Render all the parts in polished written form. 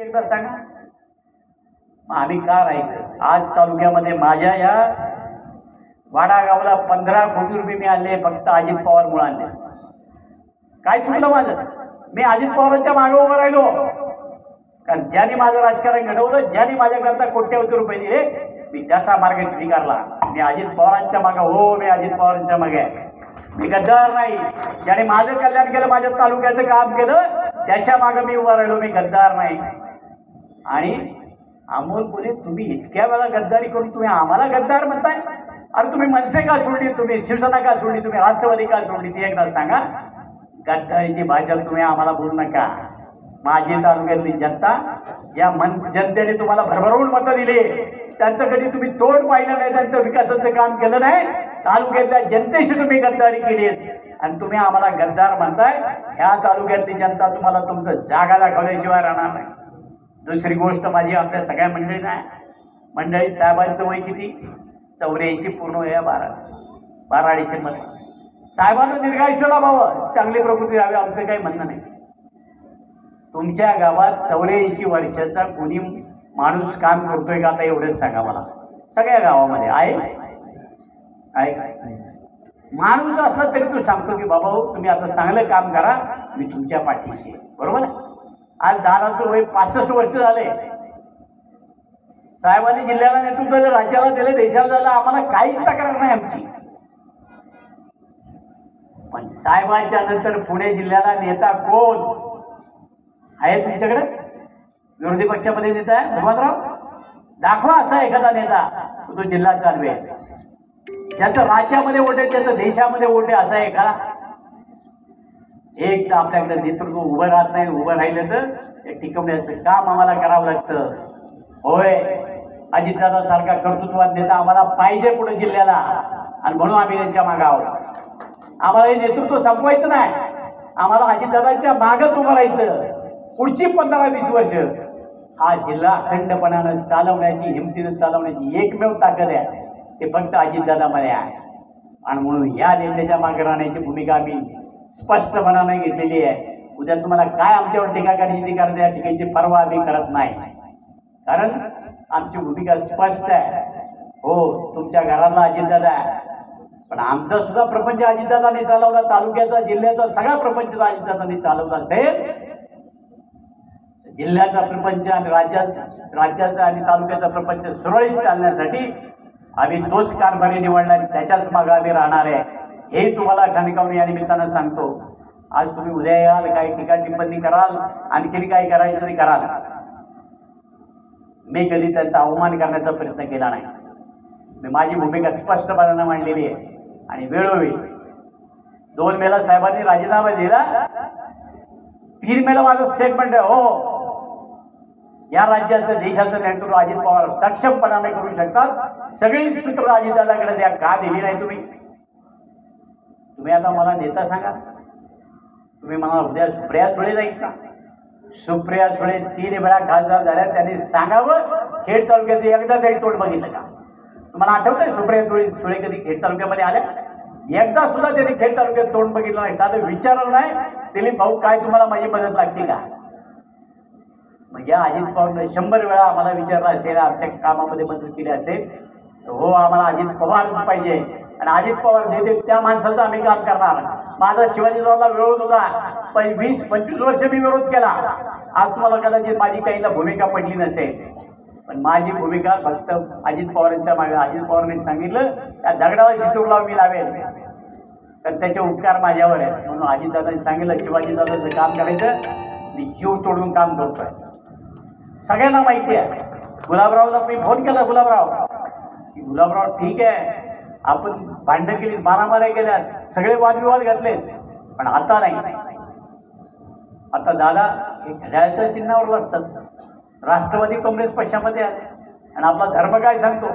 एकदा सांगा, मग आम्ही का राहायचं? आज तालुक्यामध्ये माझ्या या वाडागावला 15 कोटी रुपये मी आणले फक्त अजित पवार मुळे आणले. काय चुकलं माझं? मी अजित पवारांच्या मागे उभं राहिलो, कारण ज्यांनी माझं राजकारण घडवलं, ज्यांनी माझ्याकरता कोट्यवधी रुपये दिले, मी त्याचा मार्ग स्वीकारला. मी अजित पवारांच्या मागे, हो मी अजित पवारांच्या मागे आहे. मी गद्दार नाही. ज्याने माझं कल्याण केलं, माझ्या तालुक्याचं काम केलं, त्याच्या मागे मी उभा राहिलो. मी गद्दार नाही. आणि अमोल कोल्हे, तुम्ही इतक्या वेळा गद्दारी करून तुम्ही आम्हाला गद्दार म्हणताय? अरे तुम्ही मनसे का सोडली? तुम्ही शिवसेना का सोडली? तुम्ही राष्ट्रवादी का सोडली? ती एकदा सांगा. गद्दारीची भाषा तुम्ही आम्हाला बोलू नका. माझी तालुक्यातली जनता, या जनतेने तुम्हाला भरभरून मतं दिली, त्यांचं कधी तुम्ही तोड पाहिलं नाही, त्यांचं विकासाचं काम केलं नाही. तालुक्यातल्या जनतेशी तुम्ही गद्दारी केली आणि तुम्ही आम्हाला गद्दार म्हणताय. ह्या तालुक्यातली जनता तुम्हाला तुमचं जागा दाखवल्याशिवाय राहणार नाही. दुसरी गोष्ट माझी आपल्या सगळ्या मंडळींना आहे. मंडळी, साहेबांचं वय किती? 84 पूर्ण वय, 12 डिसेंबर. साहेबांना दीर्घायुष्य लाभावं, चांगली प्रकृती राहावी, आमचं काही म्हणणं नाही. तुमच्या गावात 84 वर्षाचा कोणी माणूस काम करतोय का? आता एवढंच सांगा मला. सगळ्या गावामध्ये आहे माणूस असला तरी तो सांगतो की बाबा तुम्ही आता चांगलं काम करा, मी तुमच्या पाठीशी आहे. बरोबर आहे? आज दादाचं वय 65 वर्ष झाले. साहेबांनी जिल्ह्याला नेतृत्व दिलं, राज्याला दिलं, देशाला दिलं, आम्हाला काहीच तक्रार नाही आमची. पण साहेबांच्या नंतर पुणे जिल्ह्याला नेता कोण आहे तुमच्याकडे? विरोधी पक्षामध्ये नेता आहे भगवंतराव? दाखवा असा एखादा नेता तो जिल्हा चालवेल, ज्याचं राज्यामध्ये वोट आहे, त्याचं देशामध्ये वोट आहे, असा एखादा. एक तर आपल्याकडे नेतृत्व उभं राहत नाही. उभं राहिलं तर टिकवण्याचं काम आम्हाला करावं लागतं. होय, अजितदादा सारखा कर्तृत्ववान नेता आम्हाला पाहिजे पुणे जिल्ह्याला, आणि म्हणून आम्ही त्यांच्या मागे आहोत. आम्हाला हे नेतृत्व संपवायचं नाही. आम्हाला अजितदादांच्या मागच उभं राहायचं. पुढची 15-20 वर्ष हा जिल्हा अखंडपणानं चालवण्याची, हिमतीनं चालवण्याची एकमेव ताकद आहे, ते फक्त अजितदादामध्ये आहे. आणि म्हणून या नेत्याच्या मागे राहण्याची भूमिका आम्ही स्पष्टपणाने घेतलेली आहे. उद्या तुम्हाला काय आमच्यावर टीका करायची ती करता, या टीकेची पर्वा आम्ही करत नाही, कारण आमची भूमिका स्पष्ट आहे. हो, तुमच्या घरातला अजितदादा आहे, पण आमचा सुद्धा प्रपंच अजितदादांनी चालवला. तालुक्याचा, जिल्ह्याचा सगळा प्रपंच अजितदादांनी चालवला असेल. जिल्ह्याचा प्रपंच आणि राज्याचा आणि तालुक्याचा प्रपंच सुरळीत चालण्यासाठी आम्ही तोच कारभारी निवडला, त्याच्याच मागे आम्ही राहणार आहे. हे तुम्हाला ठणकावून या निमित्तानं सांगतो. आज तुम्ही उद्या याल, काही टीका टिप्पणी कराल, आणखी काही करायचं तरी कराल. मी कधी त्यांचा अवमान करण्याचा प्रयत्न केला नाही. मी माझी भूमिका स्पष्टपणाने मांडलेली आहे. आणि वेळोवेळी 2 मेला साहेबांनी राजीनामा दिला, 3 मेला माझं स्टेटमेंट आहे. हो, या राज्याचं, देशाचं नेतृत्व अजित पवार सक्षमपणाने करू शकतात. सगळी सूत्र अजितदादाकडे द्या. का दिली नाही तुम्ही? तुम्ही आता मला नेता सांगा. तुम्ही मला उद्या सुप्रिया सुळे जाईल का? सुप्रिया सुळे 3 वेळा खासदार झाल्या, त्यांनी सांगावं खेड तालुक्यात एकदा तरी तोंड बघितलं का? तुम्हाला आठवतंय सुप्रिया सुळे कधी खेड तालुक्यामध्ये आल्या? एकदा सुद्धा त्यांनी खेड तालुक्यात तोंड बघितलं नाही. साधं विचारलं नाही, दिलीप भाऊ काय तुम्हाला माझी मदत लागते का? म्हणजे अजित पवारने 100 वेळा आम्हाला विचारलं असेल, आमच्या कामामध्ये मदत केली असेल, हो आम्हाला अजित पवार पाहिजे, आणि अजित पवार देते त्या माणसाचं आम्ही काम करणार. माझा शिवाजीरावला विरोध होता, 20-25 वर्ष मी विरोध केला. आज तुम्हाला कदाचित माझी काहीला भूमिका पडली नसेल, पण माझी भूमिका फक्त अजित पवारांच्या मागे. अजित पवारांनी सांगितलं त्या दगडाला शितूर लावून मी लावेल, तर त्याचे उपकार माझ्यावर आहे. म्हणून अजितदादांनी सांगितलं शिवाजीदादाचं काम करायचं, मी जीव तोडून काम करतोय. सगळ्यांना माहिती आहे. गुलाबरावला मी फोन केला, गुलाबराव ठीक आहे, आपण भांडण केली, मारामाऱ्या केल्या, सगळे वादविवाद घातले, पण आता नाही. आता दादा हे घड्याळाच्या चिन्हावर लागतात. राष्ट्रवादी काँग्रेस पक्षामध्ये आहे, आणि आपला धर्म काय सांगतो?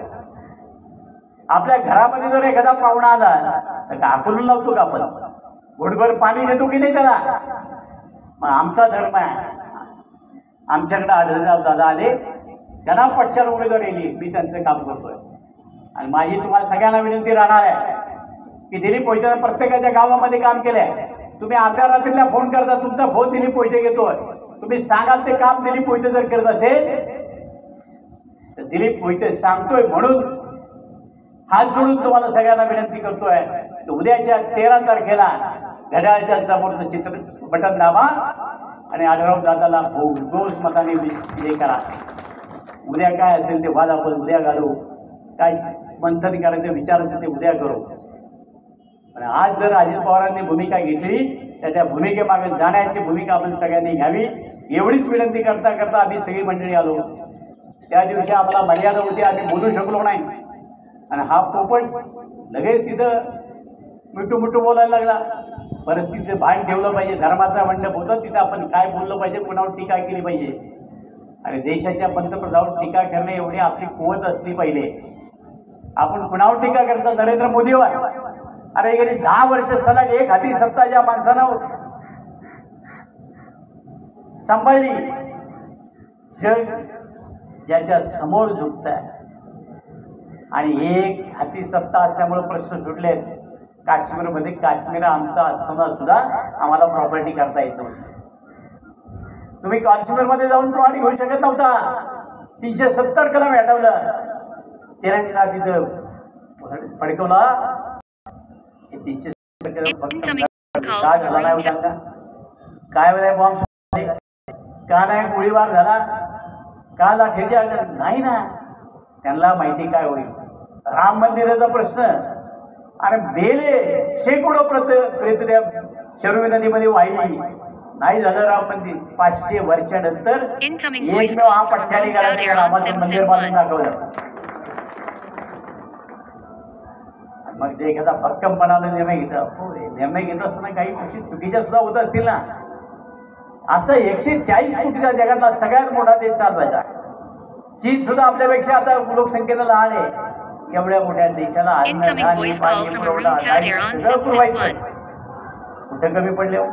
आपल्या घरामध्ये जर एखादा पाहुणा आला तर आकुलून लावतो का आपण? घोटभर पाणी देतो की नाही त्याला? मग आमचा धर्म आहे. आमच्याकडे आढळराव दादा आले, त्यांना पक्षाला उमेदवार येईल, मी त्यांचं काम करतोय. आणि माझी तुम्हाला सगळ्यांना विनंती राहणार आहे की दिलीप वैद्य प्रत्येकाच्या गावामध्ये काम केलंय. तुम्ही अर्ध्या रात्रीला फोन करता, तुमचा फोन दिलीप वैद्य घेतोय, तुम्ही सांगाल ते काम दिलीप मोहिते जर करत असेल तर दिलीप मोहिते सांगतोय म्हणून हात जोडून तुम्हाला सगळ्यांना विनंती करतोय की उद्याच्या 13 तारखेला घड्याळाच्या समोरचं चित्र बटन दाबा आणि आढळराव दादाला भोगदोष मताने विजयी करा. उद्या काय असेल ते वाद आपण उद्या घालू, काय मंथन करायचे विचारायचे ते उद्या करू. पण आज जर अजित पवारांनी भूमिका घेतली तर त्या भूमिकेमागे जाण्याची भूमिका आपण सगळ्यांनी घ्यावी एवढीच विनंती करता करता आम्ही सगळी मंडळी आलो. त्या दिवशी आम्हाला मर्यादा होती, आम्ही बोलू शकलो नाही आणि हा पोपट लगेच तिथं मिठू बोलायला लागला. परिस्थितीचं भान ठेवलं पाहिजे, धर्माचा मंडप होतं तिथं आपण काय बोललं पाहिजे, कुणावर टीका केली पाहिजे. आणि देशाच्या पंतप्रधानावर टीका करणे एवढी आपली कुवत असली पाहिजे. आपण कुणावर टीका करतो? नरेंद्र मोदीवर. अरे गेली 10 वर्ष सलग एक हाती सत्ता ज्या माणसानं सांभाळली, जग ज्याच्या समोर झुकत आहे आणि एक हाती सत्ता असल्यामुळे प्रश्न सुटलेत. काश्मीरमध्ये काश्मीर आमचा असताना सुद्धा आम्हाला प्रॉपर्टी करता येत नव्हती. तुम्ही काश्मीरमध्ये जाऊन प्रॉपर्टी घेऊ शकत नव्हता. 370 कलम हटवलं, तिरंगा तिथं फडकवला. 370 कलम काय झाला नाही होता का? काय वेळा बॉम्ब का नाही, गोळीबार झाला का, लाठीच्या नाही ना. त्यांना माहिती काय होईल. राम मंदिराचा प्रश्न, अरे बेले शेकडो प्रेत शरयू नदीमध्ये वाहिली, नाही झालं राम मंदिर. 500 वर्षानंतर एकमेव हा पठ्याने घरात रामाचं मंदिर बांधून दाखवलं. मग ते एखादा भक्कमपणाने निर्णय घेतला. हो, निर्णय घेत असताना काही गोष्टी चुकीच्या सुद्धा होत असतील ना. असं 140 कोटीचा जगातला सगळ्यात मोठा देश चालवायचा. चीन सुद्धा आपल्यापेक्षा आता लोकसंख्येनं लहान आहे. एवढ्या मोठ्या देशाला कुठे कमी पडले हो.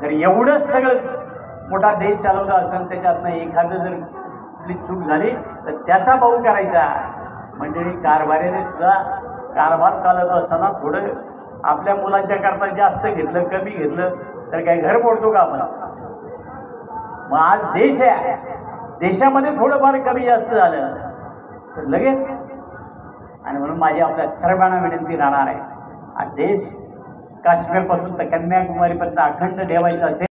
जर एवढंच सगळं मोठा देश चालवला असेल त्याच्यातनं एखादं जर आपली चूक झाली तर त्याचा भाऊ करायचा. म्हणजे कारभारीने सुद्धा कारभार चालत असताना थोडं आपल्या मुलांच्या करता जास्त घेतलं कमी घेतलं तर काही घर मोडतो का आपण? मग आज देश आहे, देशामध्ये थोडंफार कमी जास्त झालं तर लगेच. आणि म्हणून माझी आपल्या सर्वांना विनंती राहणार आहे, हा देश काश्मीरपासून तर कन्याकुमारीपर्यंत अखंड ठेवायचा असेल